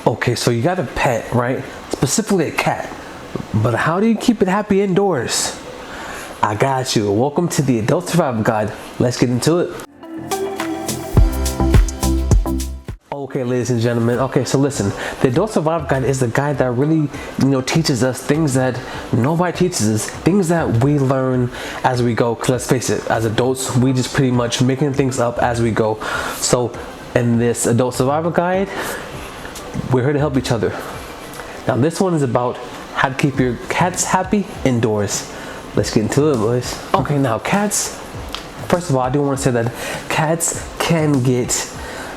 Okay, so you got a pet, right? Specifically a cat. But how do you keep it happy indoors? I got you. Welcome to the Adult Survival Guide. Let's get into it. Okay, ladies and gentlemen. Okay, so listen, the Adult Survival Guide is the guide that really, teaches us things that nobody teaches us, things that we learn as we go. Cause let's face it, as adults, we just pretty much making things up as we go. So in this Adult Survival Guide, we're here to help each other. Now this one is about how to keep your cats happy indoors. Let's get into it, boys. Okay, now cats, first of all, I do want to say that cats can get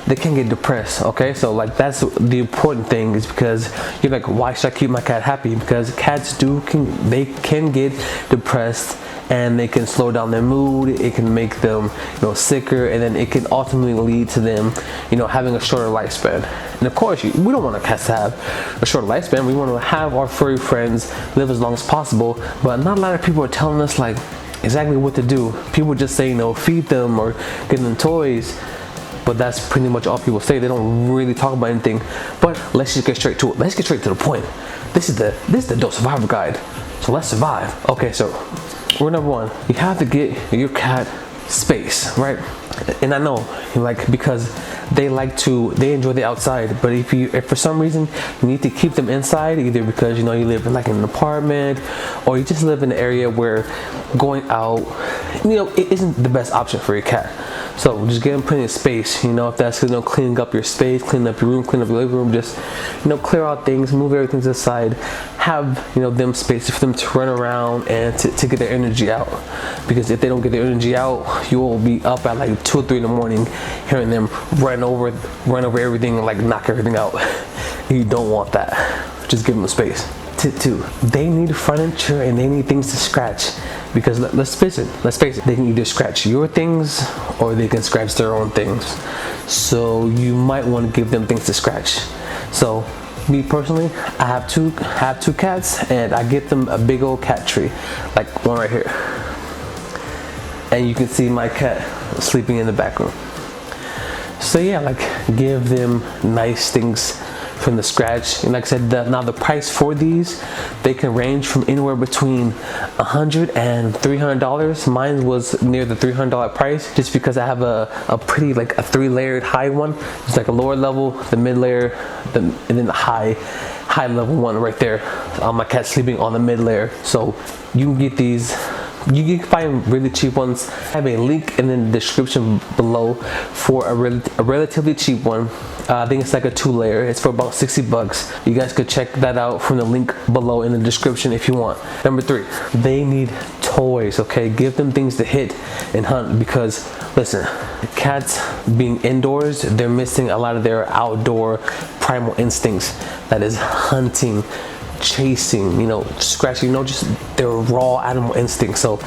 depressed. Okay, so like that's the important thing, is because you're like, why should I keep my cat happy? Because cats can get depressed, and they can slow down their mood. It can make them sicker, and then it can ultimately lead to them having a shorter lifespan. And of course, we don't want our cats to have a shorter lifespan. We want to have our furry friends live as long as possible, but not a lot of people are telling us like exactly what to do. People just say feed them or give them toys, but that's pretty much all people say. They don't really talk about anything. But let's just get straight to it. Let's get straight to the point. This is the Adult Survival Guide. So let's survive. Okay, so rule number one, you have to get your cat space, right? And I know, because they enjoy the outside, but if for some reason you need to keep them inside, either because you live in like an apartment, or you just live in an area where going out it isn't the best option for your cat. So just get them plenty of space, if that's cleaning up your space, cleaning up your room, cleaning up your living room, just clear out things, move everything to the side, have them space for them to run around and to get their energy out. Because if they don't get their energy out, you will be up at like 2 or 3 in the morning hearing them run over everything and like knock everything out. You don't want that. Just give them space. Tip 2, they need furniture and they need things to scratch, because let's face it, they can either scratch your things or they can scratch their own things. So you might want to give them things to scratch. So me personally, I have two cats, and I get them a big old cat tree, like one right here. And you can see my cat sleeping in the back room. So yeah, like give them nice things from the scratch. And like I said, now the price for these, they can range from anywhere between $100 and $300. Mine was near the $300 price, just because I have a pretty like a 3-layered high one. It's like a lower level, the mid layer, and then the high level one right there. My cat's sleeping on the mid layer. So you can get these. You can find really cheap ones. I have a link in the description below for a relatively cheap one. I think it's like a 2-layer. It's for about $60. You guys could check that out from the link below in the description if you want. Number 3, they need toys. Okay, give them things to hit and hunt, because listen, cats being indoors, they're missing a lot of their outdoor primal instincts. That is hunting, chasing, scratching, just their raw animal instincts. So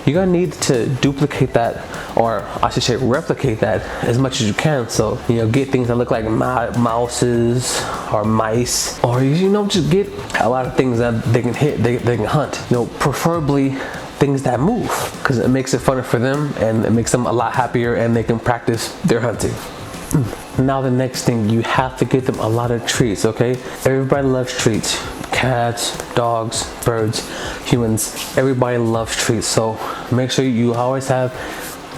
you're gonna need to duplicate that, or I should say replicate that as much as you can. So get things that look like mouses or mice, or just get a lot of things that they can hit, they can hunt, preferably things that move, because it makes it funner for them and it makes them a lot happier, and they can practice their hunting. Now the next thing, you have to get them a lot of treats. Okay, everybody loves treats. Cats, dogs, birds, humans, everybody loves treats. So make sure you always have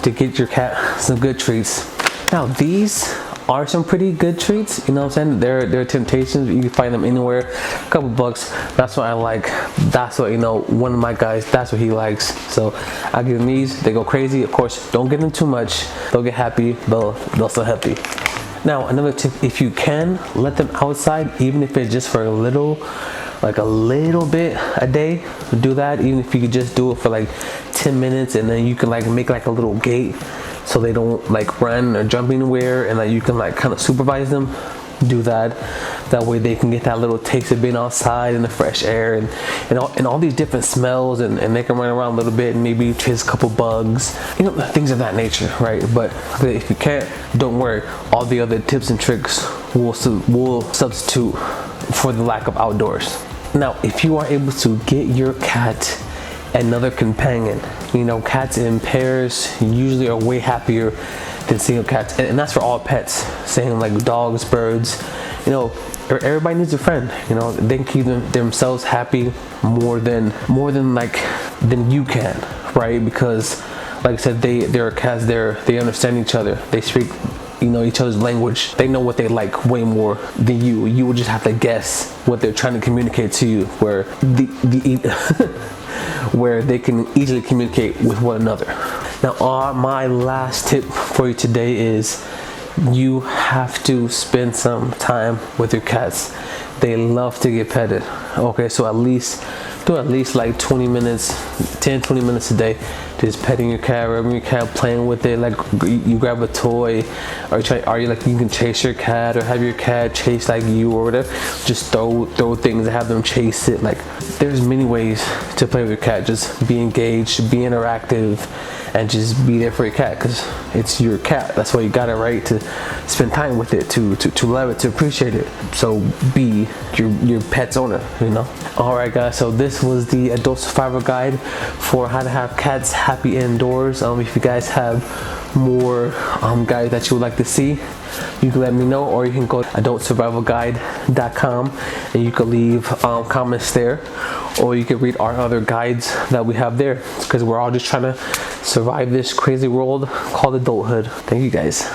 to get your cat some good treats. Now these are some pretty good treats, what I'm saying? They're temptations. You can find them anywhere, a couple bucks. That's what I like. That's what one of my guys, that's what he likes. So I give them these. They go crazy. Of course, don't give them too much. They'll get happy. They'll still happy. Now another tip, if you can, let them outside, even if it's just for a little bit a day. Do that, even if you could just do it for like 10 minutes, and then you can like make like a little gate so they don't like run or jump anywhere, and you can like kind of supervise them. Do that. That way they can get that little taste of being outside in the fresh air and all these different smells, and they can run around a little bit and maybe chase a couple bugs, things of that nature, right? But if you can't, don't worry. All the other tips and tricks will substitute for the lack of outdoors. Now, if you are able to get your cat another companion. You know, cats in pairs usually are way happier than single cats, and that's for all pets. Same like dogs, birds. You know, everybody needs a friend. You know, they can keep themselves happy more than than you can, right? Because like I said, they're cats. They understand each other. They speak, you know, each other's language. They know what they like way more than you. You will just have to guess what they're trying to communicate to you, where where they can easily communicate with one another. Now, my last tip for you today is you have to spend some time with your cats. They love to get petted. Okay, so do at least like 20 minutes, 10-20 minutes a day, just petting your cat, rubbing your cat, playing with it. Like you grab a toy, or you like, you can chase your cat or have your cat chase like you or whatever. Just throw things and have them chase it. Like, there's many ways to play with your cat. Just be engaged, be interactive, and just be there for your cat, because it's your cat. That's why you got it, right? To spend time with it, to love it, to appreciate it. So be your pet's owner, you know? All right, guys, so this was the adult survival guide for how to have cats happy indoors. If you guys have more guides that you would like to see, you can let me know, or you can go to adultsurvivalguide.com and you can leave comments there, or you can read our other guides that we have there, because we're all just trying to survive this crazy world called adulthood. Thank you, guys.